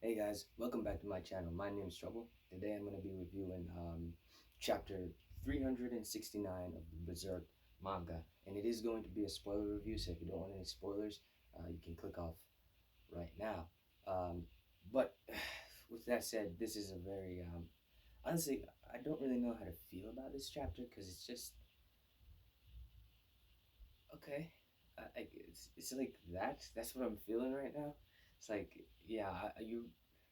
Hey guys, welcome back to my channel. My name is Trouble. Today I'm going to be reviewing chapter 369 of the Berserk manga. And it is going to be a spoiler review, so if you don't want any spoilers, you can click off right now. But with that said, this is a very, honestly, I don't really know how to feel about this chapter because it's just, okay. It's like that. That's what I'm feeling right now. It's like, yeah,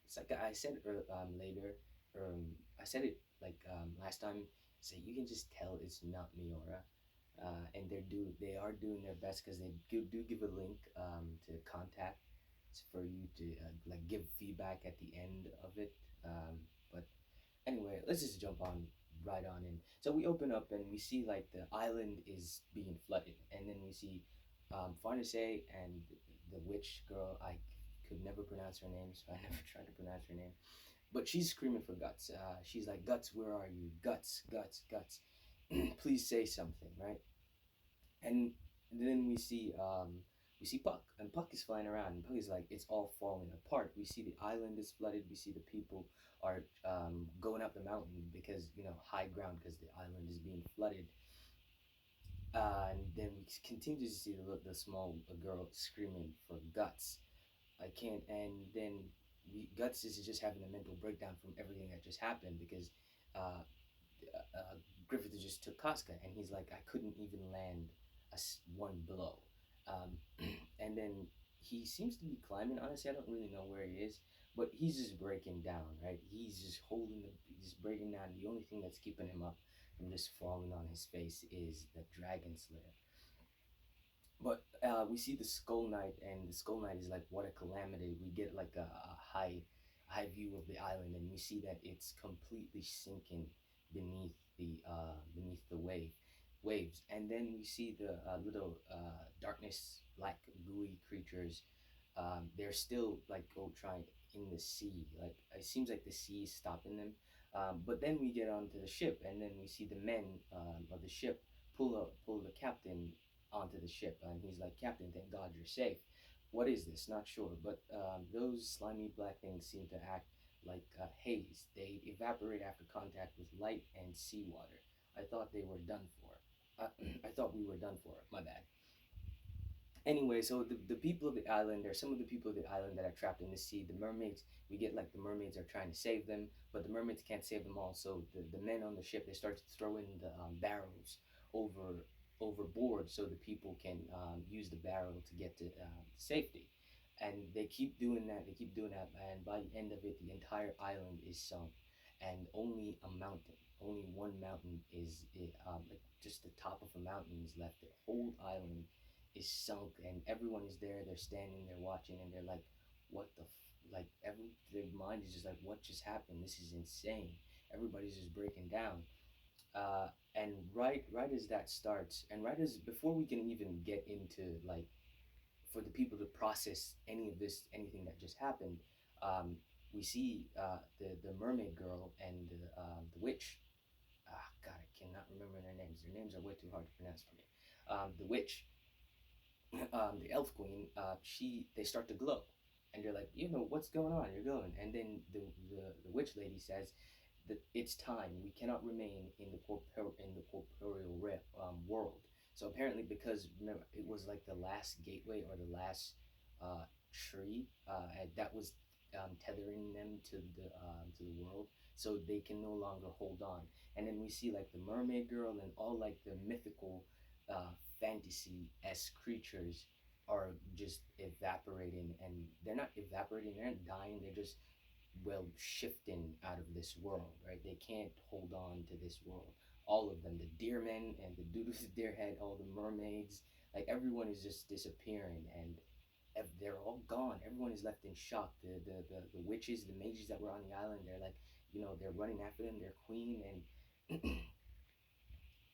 it's like I said later, I said it like last time. So you can just tell it's not Miura, and they are doing their best because they do give a link to contact for you to like give feedback at the end of it. But anyway, let's just jump on right on in. So we open up and we see like the island is being flooded, and then we see Farnese and the witch girl. I could never pronounce her name, so I never tried to pronounce her name. But she's screaming for Guts. She's like, Guts, where are you? Guts, Guts, Guts. Please say something, right? And then we see Puck, and Puck is flying around, and Puck is like, it's all falling apart. We see the island is flooded. We see the people are going up the mountain because high ground because the island is being flooded. And then we continue to see the small girl screaming for Guts. I can't. And then Guts is just having a mental breakdown from everything that just happened because uh, Griffith just took Casca, and he's like, I couldn't even land one blow. Um, and then he seems to be climbing. Honestly, I don't really know where he is, but he's just breaking down, right? He's just he's breaking down. The only thing that's keeping him up from just falling on his face is the Dragon Slayer. But we see the Skull Knight, and the Skull Knight is like, what a calamity. We get like a high view of the island, and we see that it's completely sinking beneath the waves. And then we see the little darkness, black gooey creatures. They're still like trying in the sea. Like it seems like the sea is stopping them. But then we get onto the ship, and then we see the men of the ship pull the captain onto the ship, and he's like, Captain, thank God you're safe. What is this? Not sure, but those slimy black things seem to act like haze. They evaporate after contact with light and seawater. I thought they were done for. I thought we were done for. My bad. Anyway, so the people of the island, there's some of the people of the island that are trapped in the sea. The mermaids, we get like the mermaids are trying to save them, but the mermaids can't save them all. So the men on the ship, they start to throw in the barrels overboard so the people can use the barrel to get to safety. And they keep doing that, and by the end of it, the entire island is sunk, and only one mountain is like just the top of a mountain is left. The whole island is sunk, and everyone is there. They're standing, they're watching, and they're like, "What the like?" Their mind is just like, "What just happened? This is insane." Everybody's just breaking down. And right as that starts, and right as before we can even get into like for the people to process anything that just happened, um, we see the mermaid girl and the witch. Ah, God, I cannot remember their names. Their names are way too hard to pronounce for me. The witch, the elf queen, they start to glow, and they're like, what's going on? You're glowing, and then the witch lady says that it's time. We cannot remain in the corporeal world. So apparently, because remember, it was like the last gateway or the last tree that was tethering them to the world, so they can no longer hold on. And then we see like the mermaid girl and all like the mythical fantasy s creatures are just evaporating, and they're not evaporating, they're not dying, they're just shifting out of this world, right? They can't hold on to this world. All of them, the deer men and the dude with the deer head, all the mermaids, like everyone is just disappearing, and they're all gone. Everyone is left in shock. The witches, the mages that were on the island, they're like, they're running after them, their queen, and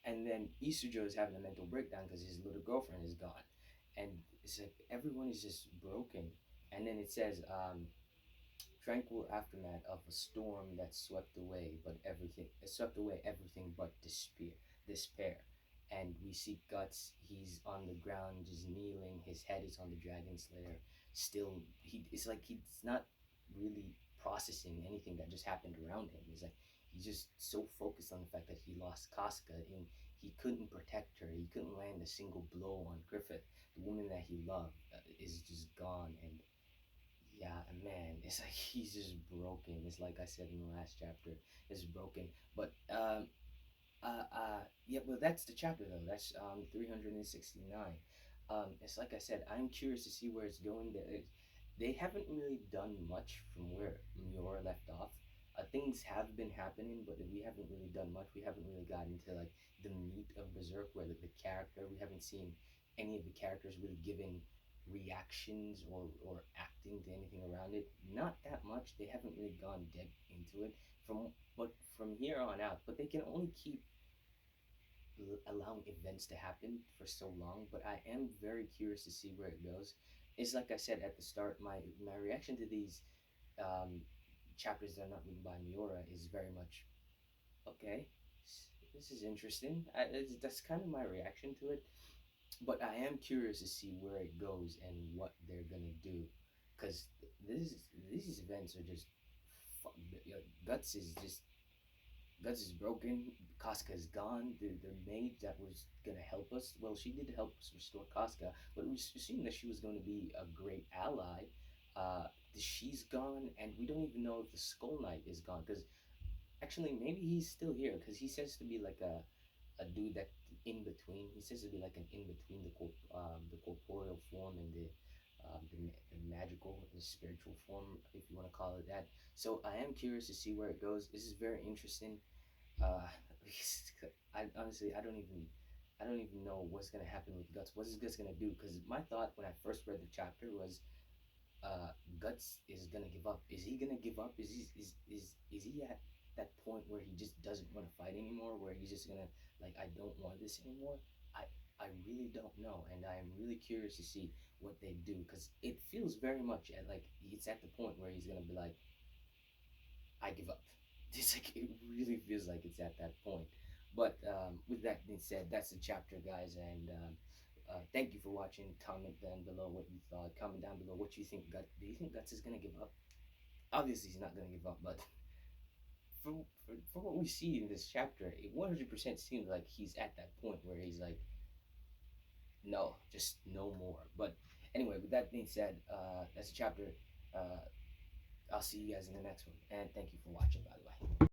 and then Isujo is having a mental breakdown because his little girlfriend is gone, and it's like everyone is just broken. And then it says, tranquil aftermath of a storm that swept away everything but despair. And we see Guts. He's on the ground, just kneeling. His head is on the Dragon Slayer. Still, it's like he's not really processing anything that just happened around him. He's like he's just so focused on the fact that he lost Casca and he couldn't protect her. He couldn't land a single blow on Griffith. The woman that he loved is just gone, and yeah, man, it's like he's just broken. It's like I said in the last chapter, it's broken. But yeah, well, that's the chapter though. That's 369. It's like I said, I'm curious to see where it's going. They haven't really done much from where Miura left off. Things have been happening, but we haven't really done much. We haven't really gotten to like the meat of Berserk, where the character. We haven't seen any of the characters really giving reactions or acting to anything around it. Not that much. They haven't really gone deep into it from here on out. But they can only keep allowing events to happen for so long, but I am very curious to see where it goes. It's like I said at the start, my reaction to these um, chapters that are not written by Miura is very much okay. This is interesting. That's kind of my reaction to it, but I am curious to see where it goes and what they're gonna do, because this these events are just guts is just Guts is broken. Casca is gone. The maid that was gonna help us, well, she did help us restore Casca, but we assumed that she was going to be a great ally. Uh, she's gone, and we don't even know if the Skull Knight is gone. Because actually, maybe he's still here. Because he says to be like a dude that in between. He says to be like an in between the corporeal form and the magical, the spiritual form, if you want to call it that. So I am curious to see where it goes. This is very interesting. Uh, I honestly I don't even know what's gonna happen with Guts. What is Guts gonna do? Because my thought when I first read the chapter was, Guts is gonna give up. Is he gonna give up? Is he at that point where he just doesn't want to fight anymore? Where he's just gonna like, I don't want this anymore. I I really don't know, and I am really curious to see what they do because it feels very much at like it's at the point where he's gonna be like, I give up. It's like it really feels like it's at that point. But with that being said, that's the chapter, guys, and thank you for watching. Comment down below what you thought. Comment down below what you think. Do you think Guts is gonna give up? Obviously, he's not gonna give up, but for what we see in this chapter, it 100% seems like he's at that point where he's like, no, just no more. But anyway, with that being said, that's a chapter. Uh, I'll see you guys in the next one, and thank you for watching, by the way.